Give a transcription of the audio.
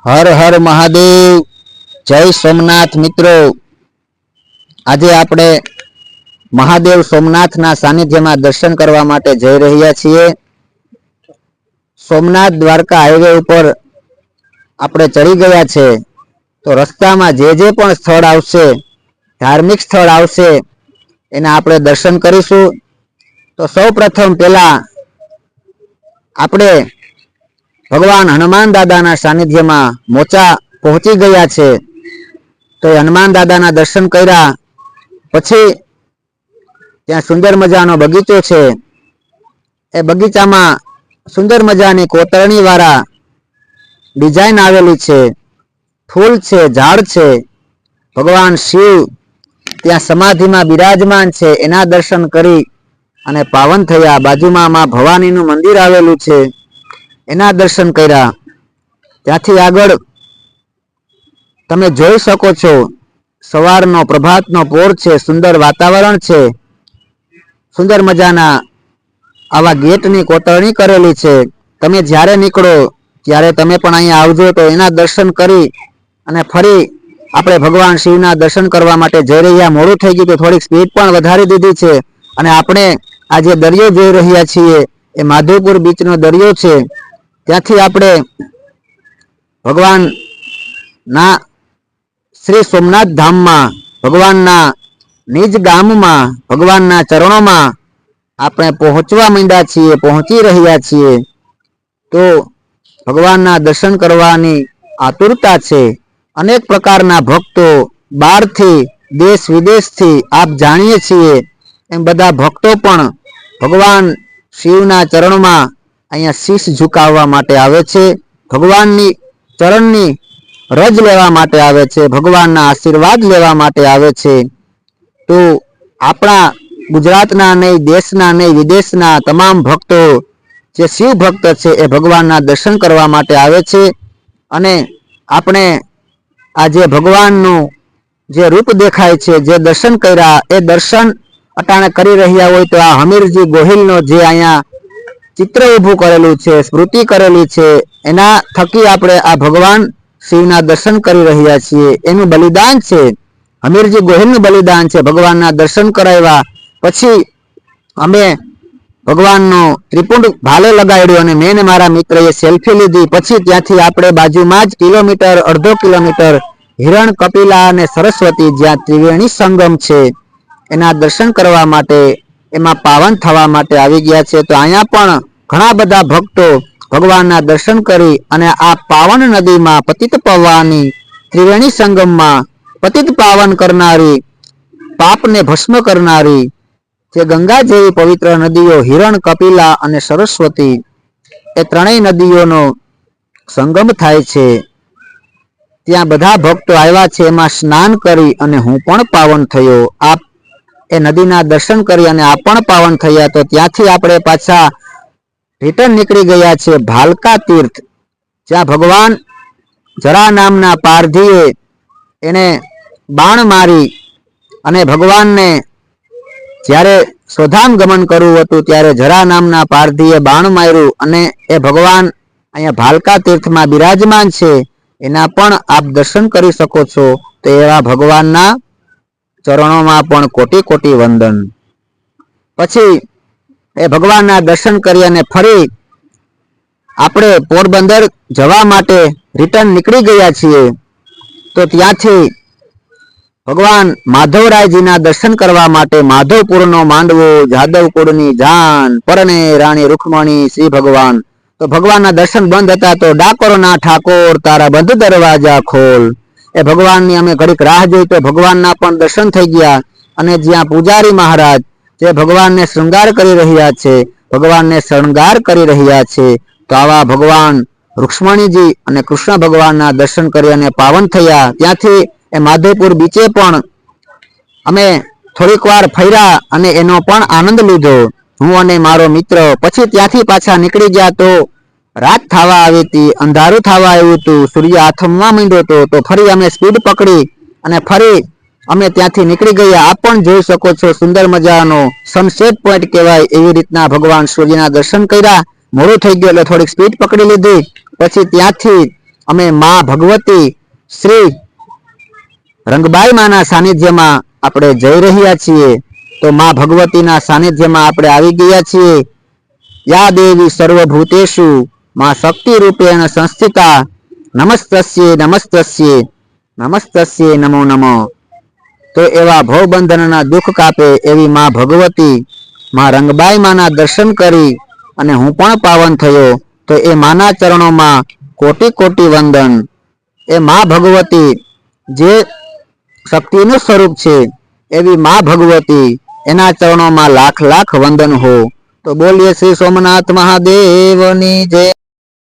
हर हर महादेव। जय सोमनाथ मित्रों, આજે આપણે મહાદેવ સોમનાથના સાનિધ્યમાં દર્શન કરવા માટે જઈ રહ્યા છીએ। સોમનાથ દ્વારકા હાઈવે ઉપર આપણે ચડી ગયા છે, તો રસ્તામાં જે પણ સ્થળ આવશે, ધાર્મિક સ્થળ આવશે, એના આપણે દર્શન કરીશું। તો સૌપ્રથમ પહેલા આપણે ભગવાન હનુમાન દાદાના સાનિધ્યમાં મોચા પહોંચી ગયા છે, તો હનુમાન દાદાના દર્શન કર્યા પછી ત્યાં સુંદર મજાનો બગીચો છે। એ બગીચામાં સુંદર મજાની કોતરણી વાળા ડિઝાઇન આવેલી છે, ફૂલ છે, ઝાડ છે। ભગવાન શિવ ત્યાં સમાધિમાં બિરાજમાન છે, એના દર્શન કરી અને પાવન થયા। બાજુમાં માં ભવાનીનું મંદિર આવેલું છે, એના દર્શન કર્યા। ત્યાંથી આગળ તમે જોઈ શકો છો, સવારનો પ્રભાતનો પોર છે, સુંદર વાતાવરણ છે, સુંદર મજાના આવા ગેટની કોતરણી કરેલી છે। તમે જ્યારે નીકળો ત્યારે તમે પણ અહીંયા આવજો, તો એના દર્શન કરી અને ફરી આપણે ભગવાન શિવના દર્શન કરવા માટે જઈ રહ્યા। મોડું થઈ ગયું તો થોડીક સ્પીડ પણ વધારી દીધી છે, અને આપણે આ જે દરિયો જોઈ રહ્યા છીએ એ માધવપુર બીચનો દરિયો છે। ત્યાંથી આપણે ભગવાનના શ્રી સોમનાથ ધામમાં, ભગવાનના નિજ ગામમાં, ભગવાનના ચરણોમાં આપણે પહોંચવા માંડ્યા છીએ, પહોંચી રહ્યા છીએ। તો ભગવાનના દર્શન કરવાની આતુરતા છે। અનેક પ્રકારના ભક્તો બહારથી, દેશ વિદેશથી, આપ જાણીએ છીએ એમ બધા ભક્તો પણ ભગવાન શિવના ચરણમાં અહીંયા શીશ ઝુકાવવા માટે આવે છે, ભગવાનની ચરણની રજ લેવા માટે આવે છે, ભગવાનના આશીર્વાદ લેવા માટે આવે છે। તો આપણા ગુજરાતના નહીં, દેશના નહીં, વિદેશના તમામ ભક્તો જે શિવ ભક્ત છે એ ભગવાનના દર્શન કરવા માટે આવે છે। અને આપણે આ જે ભગવાનનું જે રૂપ દેખાય છે, જે દર્શન કર્યા, એ દર્શન અટાણે કરી રહ્યા હોય તો આ હમીરજી ગોહિલનો જે અહીંયા ચિત્ર ઊભું કરેલું છે, સ્મૃતિ કરેલી છે, એના થકી આપણે આ ભગવાન શિવના દર્શન કરી રહ્યા છીએ। એનું બલિદાન છે, હમીરજી ગોહિલનું બલિદાન છે। ભગવાનના દર્શન કરાવ્યા પછી અમે ભગવાનનો ત્રિપુંડ ભાલે લગાડ્યો અને મેં ને મારા મિત્રએ સેલ્ફી લીધી। પછી ત્યાંથી આપણે બાજુમાં જ કિલોમીટર, અડધો કિલોમીટર હિરણ, કપિલા અને સરસ્વતી, જ્યાં ત્રિવેણી સંગમ છે, એના દર્શન કરવા માટે, એમાં પાવન થવા માટે આવી ગયા છે। તો અહીંયા પણ ઘણા બધા ભક્તો ભગવાનના દર્શન કરી અને આ પાવન નદીમાં, પતિત પાવની ત્રિવેણી સંગમમાં પતિત પાવન કરનારી, પાપને ભસ્મ કરનારી જે ગંગા જેવી પવિત્ર નદીઓ હિરણ, કપિલા અને સરસ્વતી, એ ત્રણેય નદીઓનો સંગમ થાય છે, ત્યાં બધા ભક્તો આવ્યા છે। એમાં સ્નાન કરી અને હું પણ પાવન થયો। આપ એ નદીના દર્શન કરી અને આ પણ પાવન થયા। તો ત્યાંથી આપણે પાછા રિટર્ન નીકળી ગયા છે ભાલકા તીર્થ, જ્યાં ભગવાન જરા નામના પારધીએ એને બાણ મારી અને ભગવાનને જ્યારે સ્વધામ ગમન કરવું હતું ત્યારે જરા નામના પારધીએ બાણ માર્યું, અને એ ભગવાન અહીંયા ભાલકા તીર્થમાં બિરાજમાન છે, એના પણ આપ દર્શન કરી શકો છો। તો એવા ભગવાનના ચરણોમાં પણ કોટી કોટી વંદન। પછી એ ભગવાનના દર્શન કરી અને ફરી આપણે પોરબંદર જવા માટે રિટર્ન નીકળી ગયા છીએ। તો ત્યાંથી ભગવાન માધવરાયજીના દર્શન કરવા માટે માધવપુરનો માંડવો, જાદવકુળની જાન, પરણે રાણી રૂકમણી, શ્રી ભગવાન। તો ભગવાનના દર્શન બંધ હતા, તો ડાકોરના ઠાકોર તારા બંધ દરવાજા ખોલ, એ ભગવાનની અમે ઘડીક રાહ જોઈ, તો ભગવાનના પણ દર્શન થઈ ગયા। અને જ્યાં પૂજારી મહારાજ જે ભગવાનને શૃંગાર કરી રહ્યા છે, ભગવાનને શણગાર કરી રહ્યા છે, તો આવા ભગવાન રૂક્ષ્મણીજી અને કૃષ્ણ ભગવાનના દર્શન કરી અને પાવન થયા। ત્યાંથી એ માધવપુર બીચે પણ અમે થોડીક વાર ફર્યા અને એનો પણ આનંદ લીધો, હું અને મારો મિત્ર। પછી ત્યાંથી પાછા નીકળી ગયા તો રાત થવા આવી હતી, અંધારું થવા આવ્યું હતું, સૂર્ય આથમવા માંડ્યો હતો। તો ફરી અમે સ્પીડ પકડી અને ફરી અમે ત્યાંથી નીકળી ગયા। આપ પણ જોઈ શકો છો, સુંદર મજાનો સનસેટ પોઈન્ટ કહેવાય એવી રીતના ભગવાન સૂર્યના દર્શન કર્યા। મોડું થઈ ગયું એટલે થોડીક સ્પીડ પકડી લીધી। પછી ત્યાંથી અમે માં ભગવતી શ્રી રંગબાઈ માના સાનિધ્યમાં આપણે જઈ રહ્યા છીએ. તો માં ભગવતીના સાનિધ્યમાં આપણે આવી ગયા છીએ. યા દેવી સર્વભૂતેષુ માં શક્તિ રૂપેણ સંસ્થિતા નમસ્તસ્યે નમસ્તસ્યે નમસ્તસ્યે નમો નમો. તો એવા ભવબંધનના દુઃખ કાપે એવી માં ભગવતી માં રંગબાઈ માના દર્શન કરી અને હું પણ પાવન થયો. તો એ માના ચરણોમાં કોટી કોટી વંદન. એ માં ભગવતી જે શક્તિનું સ્વરૂપ છે એવી માં ભગવતી, એના ચરણોમાં લાખ લાખ વંદન હો. તો બોલીએ શ્રી સોમનાથ મહાદેવની જય.